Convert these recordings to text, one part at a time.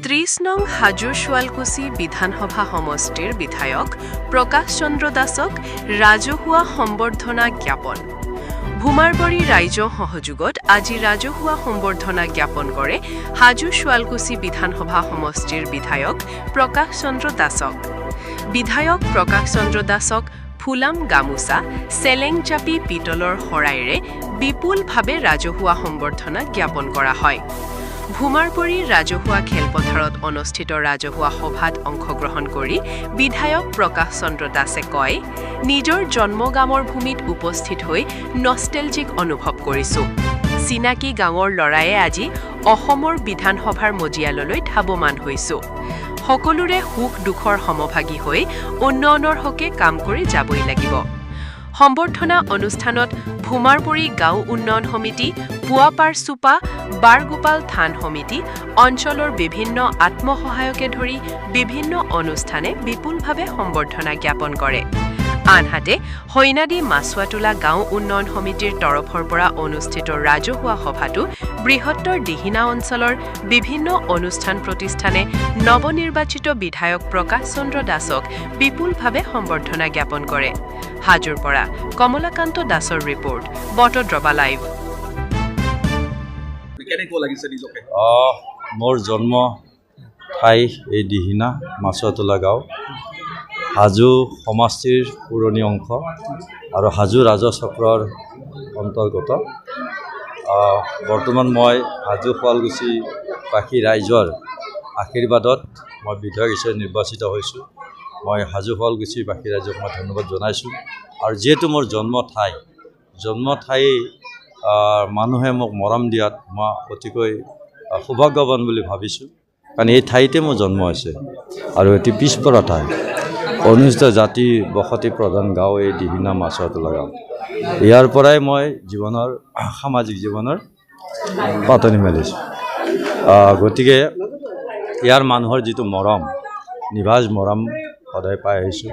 30 নং হাজো শুৱালকুছি বিধানসভা সমষ্টিৰ বিধায়ক প্ৰকাশ চন্দ্ৰ দাসক ৰাজহুৱা সম্বৰ্ধনা জ্ঞাপন। ভূমাৰবৰী ৰাইজৰ সহযোগত আজি ৰাজহুৱা সম্বৰ্ধনা জ্ঞাপন কৰে হাজো শুৱালকুছি বিধানসভা সমষ্টিৰ বিধায়ক প্ৰকাশ চন্দ্ৰ দাসক। বিধায়ক প্ৰকাশ চন্দ্ৰ দাসক ফুলাম গামোচা, চেলেং চাপি পিতলৰ শৰাইৰে বিপুলভাৱে ৰাজহুৱা সম্বৰ্ধনা জ্ঞাপন কৰা হয়। ভূমাৰবৰী ৰাজহুৱা খেলপথাৰত অনুষ্ঠিত ৰাজহুৱা সভাত অংশগ্ৰহণ কৰি বিধায়ক প্ৰকাশ চন্দ্ৰ দাসে কয়, নিজৰ জন্মগামৰ ভূমিত উপস্থিত হৈ নষ্টেলজিক অনুভৱ কৰিছো। চিনাকি গাঁৱৰ ল'ৰায়ে আজি অসমৰ বিধানসভাৰ মজিয়াললৈ ধাৱমান হৈছো। সকলোৰে সুখ দুখৰ সমভাগী হৈ উন্নয়নৰ হকে কাম কৰি যাবই লাগিব। সম্বৰ্ধনা অনুষ্ঠানত ভূমাৰবৰী গাঁও উন্নয়ন সমিতি, পুৱাপাৰ চুপা, বাৰগোপাল থান সমিতি, অঞ্চলৰ বিভিন্ন আত্মসহায়কে ধৰি বিভিন্ন অনুষ্ঠানে বিপুলভাৱে সম্বৰ্ধনা জ্ঞাপন কৰে। আনহাতে হৈনাদী মাছুৱাটোলা গাঁও উন্নয়ন সমিতিৰ তৰফৰ পৰা অনুষ্ঠিত ৰাজহুৱা সভাতো বৃহত্তৰ দিহিনা অঞ্চলৰ বিভিন্ন অনুষ্ঠান প্ৰতিষ্ঠানে নৱনিৰ্বাচিত বিধায়ক প্ৰকাশ চন্দ্ৰ দাসক বিপুলভাৱে সম্বৰ্ধনা জ্ঞাপন কৰে। হাজোৰ পৰা কমলাকান্ত দাসৰ ৰিপৰ্ট, বটদ্ৰৱা লাইভ। মোৰ জন্ম ঠাই এই দিহিনা মাছুৱাটোলা গাঁও, হাজো সমষ্টিৰ পুৰণি অংশ আৰু হাজো ৰাজচক্ৰৰ অন্তৰ্গত। বৰ্তমান মই হাজো শুৱালকুছিবাসী ৰাইজৰ আশীৰ্বাদত মই বিধায়ক হিচাপে নিৰ্বাচিত হৈছোঁ। মই হাজো শুৱালকুছিবাসী ৰাইজক মই ধন্যবাদ জনাইছোঁ। আৰু যিহেতু মোৰ জন্ম ঠাই মানুহে মোক মৰম দিয়াত মই অতিকৈ সৌভাগ্যৱান বুলি ভাবিছোঁ, কাৰণ এই ঠাইতে মোৰ জন্ম হৈছে আৰু এটি পিছপৰা ঠাই, অনুসূচিত জাতি বসতি প্ৰধান গাঁও এই দিহিনা মাছুৱাটোলা গাঁও। ইয়াৰ পৰাই মই সামাজিক জীৱনৰ পাতনি মেলিছোঁ। গতিকে ইয়াৰ মানুহৰ যিটো মৰম, নিভাঁজ মৰম সদায় পাই আহিছোঁ।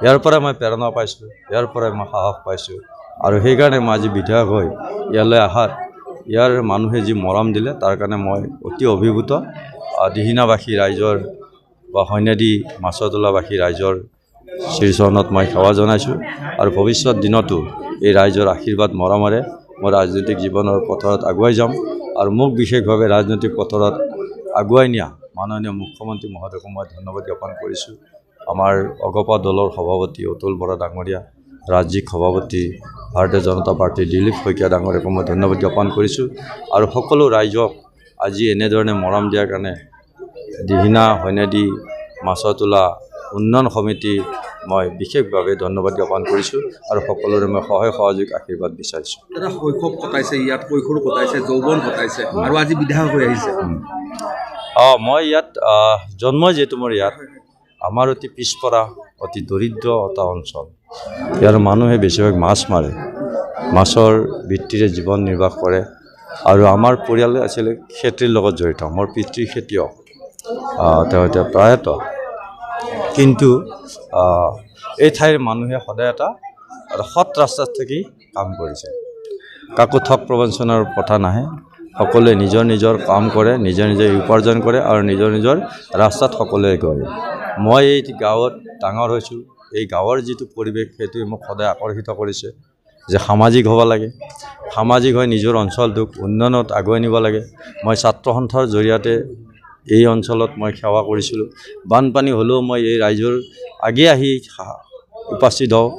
ইয়াৰ পৰাই মই প্ৰেৰণা পাইছোঁ, ইয়াৰ পৰাই মই সাহস পাইছোঁ, আৰু সেইকাৰণে মই আজি বিধায়ক হৈ ইয়ালৈ অহাত ইয়াৰ মানুহে যি মৰম দিলে তাৰ কাৰণে মই অতি অভিভূত। দিহিনাবাসী ৰাইজৰ বা হৈনাদী মাছুৱাটোলাবাসী ৰাইজৰ শ্ৰীচৰণত মই সেৱা জনাইছোঁ, আৰু ভৱিষ্যত দিনতো এই ৰাইজৰ আশীৰ্বাদ মৰমেৰে মই ৰাজনৈতিক জীৱনৰ পথাৰত আগুৱাই যাম। আৰু মোক বিশেষভাৱে ৰাজনৈতিক পথাৰত আগুৱাই নিয়া মাননীয় মুখ্যমন্ত্ৰী মহোদয়ক মই ধন্যবাদ জ্ঞাপন কৰিছোঁ। আমাৰ অগপা দলৰ সভাপতি অতুল বৰা ডাঙৰীয়া, ৰাজ্যিক সভাপতি ভাৰতীয় জনতা পাৰ্টীৰ দিলীপ শইকীয়া ডাঙৰীয়াক মই ধন্যবাদ জ্ঞাপন কৰিছোঁ। আৰু সকলো ৰাইজক আজি এনেধৰণে মৰম দিয়াৰ কাৰণে দিহিনা হৈনাদী মাছুৱাটোলা উন্নয়ন সমিতি মই বিশেষভাৱে ধন্যবাদ জ্ঞাপন কৰিছোঁ, আৰু সকলোৰে মই সহায় সহযোগ আশীৰ্বাদ বিচাৰিছোঁ। দাদা, শৈশৱ কটাইছে ইয়াত, কৈশোৰ কটাইছে, যৌৱন কটাইছে, আৰু আজি বিধায়ক হৈ আহিছে। মই ইয়াত জন্ম যিহেতু মোৰ ইয়াত, আমাৰ অতি পিছপৰা অতি দৰিদ্ৰ এটা অঞ্চল। ইয়াৰ মানুহে বেছিভাগ মাছ মাৰে, মাছৰ ভিত্তিৰে জীৱন নিৰ্বাহ কৰে, আৰু আমাৰ পৰিয়াল আছিলে খেতিৰ লগত জড়িত। মোৰ পিতৃ খেতিয়ক, তেওঁ এতিয়া প্ৰায়ত, কিন্তু এই ঠাইৰ মানুহে সদায় এটা সৎ ৰাস্তাত থাকি কাম কৰিছে। কাকো ঠগ প্ৰবঞ্চনাৰ কথা নাহে, সকলোৱে নিজৰ নিজৰ কাম কৰে, নিজে নিজে উপাৰ্জন কৰে, আৰু নিজৰ নিজৰ ৰাস্তাত সকলোৱে গৈ। মই এই গাঁৱত ডাঙৰ হৈছোঁ। এই গাঁৱৰ যিটো পৰিৱেশ সেইটোৱে মোক সদায় আকৰ্ষিত কৰিছে, যে সামাজিক হ'ব লাগে, সামাজিক হৈ নিজৰ অঞ্চলটোক উন্নয়নত আগুৱাই নিব লাগে। মই ছাত্ৰ সন্থাৰ জৰিয়তে এই অঞ্চলত মই সেৱা কৰিছিলোঁ। বানপানী হ'লেও মই এই ৰাইজৰ আগে আহি উপস্থিত হওঁ,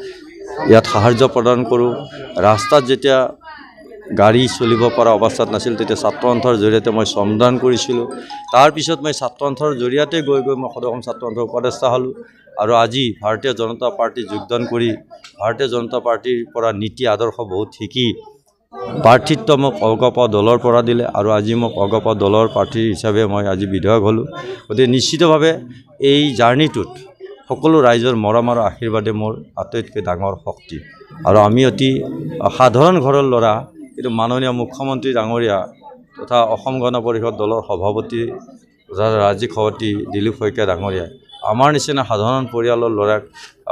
ইয়াত সাহাৰ্য প্ৰদান কৰোঁ। ৰাস্তাত যেতিয়া গাড়ী চলিব পৰা অৱস্থাত নাছিল, তেতিয়া ছাত্ৰ সন্থাৰ জৰিয়তে মই শ্ৰমদান কৰিছিলোঁ। তাৰপিছত মই ছাত্ৰ সন্থাৰ জৰিয়তে গৈ মই সদৌ ছাত্ৰ সন্থাৰ উপদেষ্টা হ'লোঁ, আৰু আজি ভাৰতীয় জনতা পাৰ্টীত যোগদান কৰি ভাৰতীয় জনতা পাৰ্টীৰ পৰা নীতি আদৰ্শ বহুত শিকি প্ৰাৰ্থিত্ব মোক অগপা দলৰ পৰা দিলে, আৰু আজি মোক অগপা দলৰ প্ৰাৰ্থী হিচাপে মই আজি বিধায়ক হ'লোঁ। গতিকে নিশ্চিতভাৱে এই জাৰ্ণিটোত সকলো ৰাইজৰ মৰম আৰু আশীৰ্বাদে মোৰ আটাইতকৈ ডাঙৰ শক্তি। আৰু আমি অতি সাধাৰণ ঘৰৰ ল'ৰা, কিন্তু মাননীয় মুখ্যমন্ত্ৰী ডাঙৰীয়া তথা অসম গণ পৰিষদ দলৰ সভাপতি তথা ৰাজ্যিক সভাপতি দিলীপ শইকীয়া ডাঙৰীয়াই আমাৰ নিচিনা সাধাৰণ পৰিয়ালৰ ল'ৰাক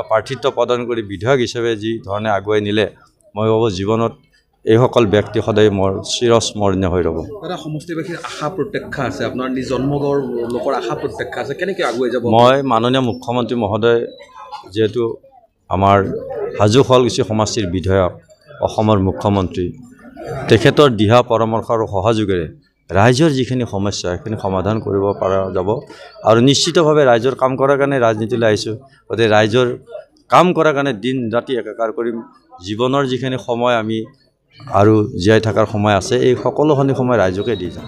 প্ৰাৰ্থিত্ব প্ৰদান কৰি বিধায়ক হিচাপে যি ধৰণে আগুৱাই নিলে, মই ভাবোঁ জীৱনত এইসকল ব্যক্তি সদায় মোৰ চিৰস্মৰণীয় হৈ ৰ'ব। দাদা সমষ্টিবাসীৰ আশা প্ৰত্যাশা আছে, আপোনাৰ নিজ জন্মগড় লোকৰ আশা প্ৰত্যাশা আছে, কেনেকৈ আগুৱাই যাব? মই মাননীয় মুখ্যমন্ত্ৰী মহোদয়, যিহেতু আমাৰ হাজো শুৱালকুছি সমষ্টিৰ বিধায়ক, অসমৰ মুখ্যমন্ত্ৰী, তেখেতৰ দিহা পৰামৰ্শ আৰু সহযোগেৰে ৰাইজৰ যিখিনি সমস্যা সেইখিনি সমাধান কৰিব পৰা যাব। আৰু নিশ্চিতভাৱে ৰাইজৰ কাম কৰাৰ কাৰণে ৰাজনীতিলৈ আহিছোঁ, গতিকে ৰাইজৰ কাম কৰাৰ কাৰণে দিন ৰাতি একাকাৰ কৰিম। জীৱনৰ যিখিনি সময় আমি আৰু জীয়াই থকাৰ সময় আছে, এই সকলোখিনি সময় ৰাইজকে দি যাম।